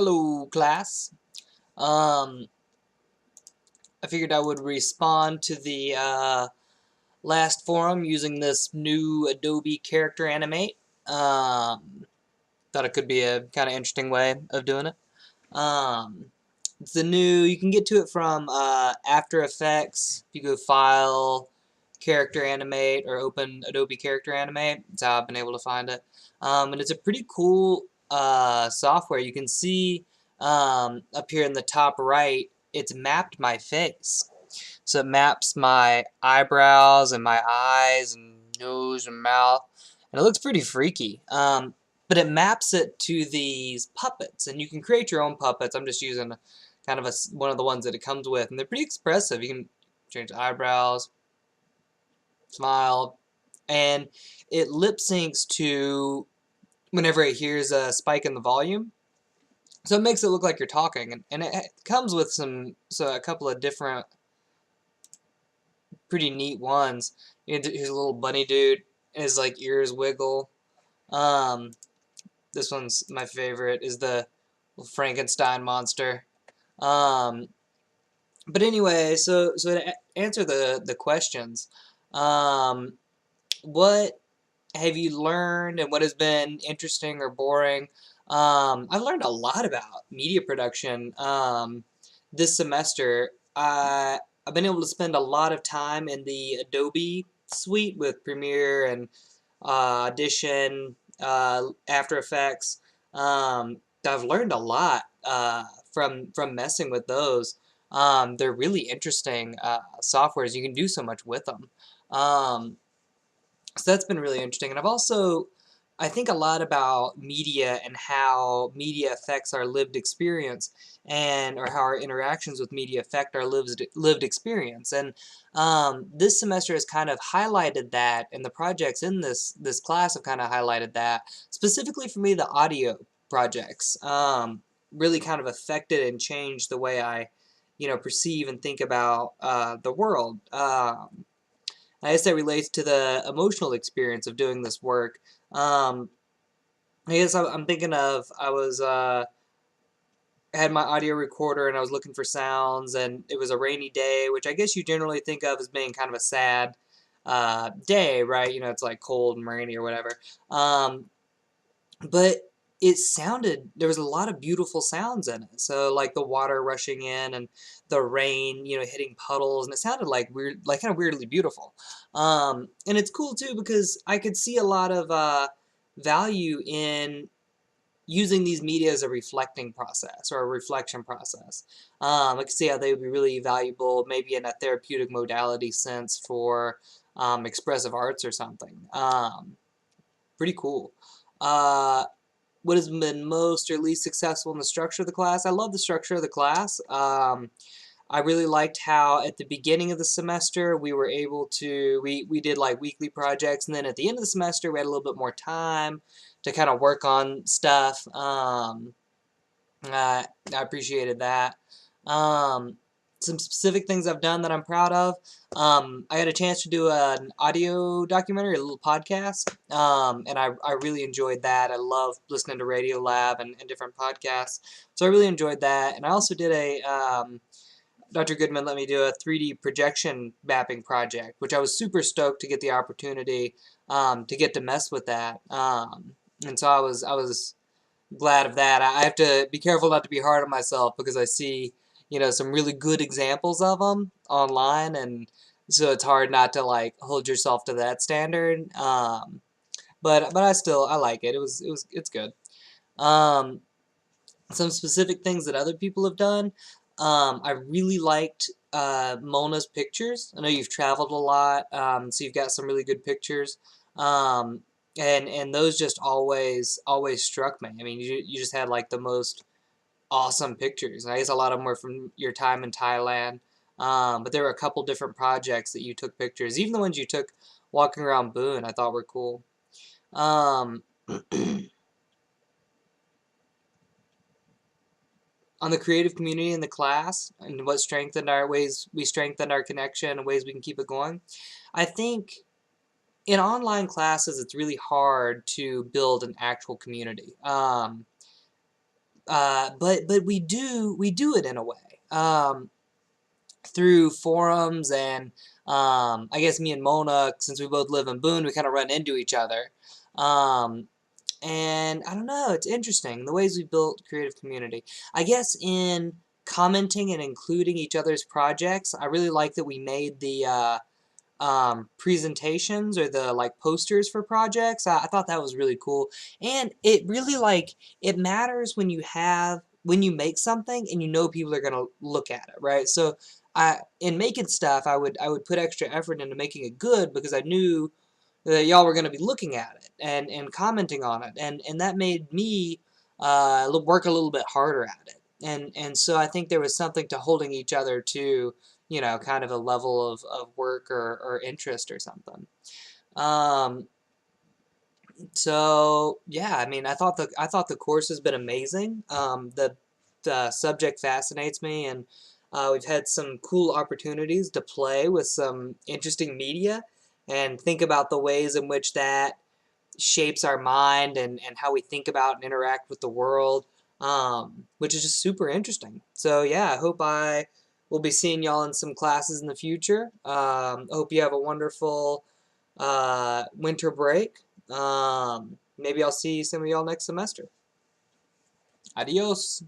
Hello, class. Um, I figured I would respond to the last forum using this new Adobe character animate. Thought it could be a kind of interesting way of doing it. It's the new. You can get to it from After Effects. If you go File, Character Animate, or open Adobe Character Animate, that's how I've been able to find it. And it's a pretty cool software. You can see up here in the top right, it's mapped my face. So it maps my eyebrows and my eyes and nose and mouth, and it looks pretty freaky. But it maps it to these puppets, and you can create your own puppets. I'm just using kind of one of the ones that it comes with, and they're pretty expressive. You can change the eyebrows, smile, and it lip syncs to whenever it hears a spike in the volume. So it makes it look like you're talking, and it comes with a couple of different pretty neat ones. Here's a little bunny dude, his like ears wiggle. Um, this one's my favorite, is the Frankenstein monster. Um, but anyway, so to answer the questions, um, what have you learned and what has been interesting or boring? I've learned a lot about media production this semester. I've been able to spend a lot of time in the Adobe suite with Premiere and Audition, After Effects. I've learned a lot from messing with those. They're really interesting softwares. You can do so much with them. So that's been really interesting. And I think a lot about media and how media affects our lived experience or how our interactions with media affect our lived experience. And this semester has kind of highlighted that, and the projects in this class have kind of highlighted that. Specifically for me, the audio projects really kind of affected and changed the way I, perceive and think about the world. I guess that relates to the emotional experience of doing this work. I guess I'm thinking of had my audio recorder and I was looking for sounds, and it was a rainy day, which I guess you generally think of as being kind of a sad day, right? It's like cold and rainy or whatever. But there was a lot of beautiful sounds in it. So like the water rushing in and the rain, hitting puddles, and it sounded like weird, like kind of weirdly beautiful. And it's cool too because I could see a lot of value in using these media as a reflecting process or a reflection process. I could see how they would be really valuable, maybe in a therapeutic modality sense for expressive arts or something. Pretty cool. Uh, what has been most or least successful in the structure of the class? I love the structure of the class. I really liked how at the beginning of the semester we were able to, we did like weekly projects, and then at the end of the semester we had a little bit more time to kind of work on stuff. I appreciated that. Um, some specific things I've done that I'm proud of. I had a chance to do an audio documentary, a little podcast, and I really enjoyed that. I love listening to Radio Lab and different podcasts, so I really enjoyed that. And I also did Dr. Goodman let me do a 3D projection mapping project, which I was super stoked to get the opportunity to get to mess with that. And so I was glad of that. I have to be careful not to be hard on myself because I see, some really good examples of them online, and so it's hard not to like hold yourself to that standard. But I like it. It's good. Um, some specific things that other people have done. I really liked Mona's pictures. I know you've traveled a lot, so you've got some really good pictures. Um, and those just always struck me. I mean, you just had like the most awesome pictures. And I guess a lot of them were from your time in Thailand. But there were a couple different projects that you took pictures. Even the ones you took walking around Boone, I thought were cool. Um, on the creative community in the class and what strengthened our ways we strengthened our connection and ways we can keep it going. I think in online classes it's really hard to build an actual community. but we do it in a way. Through forums and I guess me and Mona, since we both live in Boone, we kind of run into each other. Um, and I don't know, it's interesting the ways we built creative community. I guess in commenting and including each other's projects, I really like that we made the presentations or the like posters for projects. I thought that was really cool, and it really like it matters when you make something and you know people are gonna look at it, right? So in making stuff, I would put extra effort into making it good because I knew that y'all were gonna be looking at it and commenting on it, and that made me work a little bit harder at it. And so I think there was something to holding each other to, kind of a level of work or interest or something. Um, so yeah, I mean, I thought the course has been amazing. The subject fascinates me, and we've had some cool opportunities to play with some interesting media and think about the ways in which that shapes our mind and how we think about and interact with the world, which is just super interesting. So yeah, I hope I will be seeing y'all in some classes in the future. I hope you have a wonderful winter break. Maybe I'll see some of y'all next semester. Adios.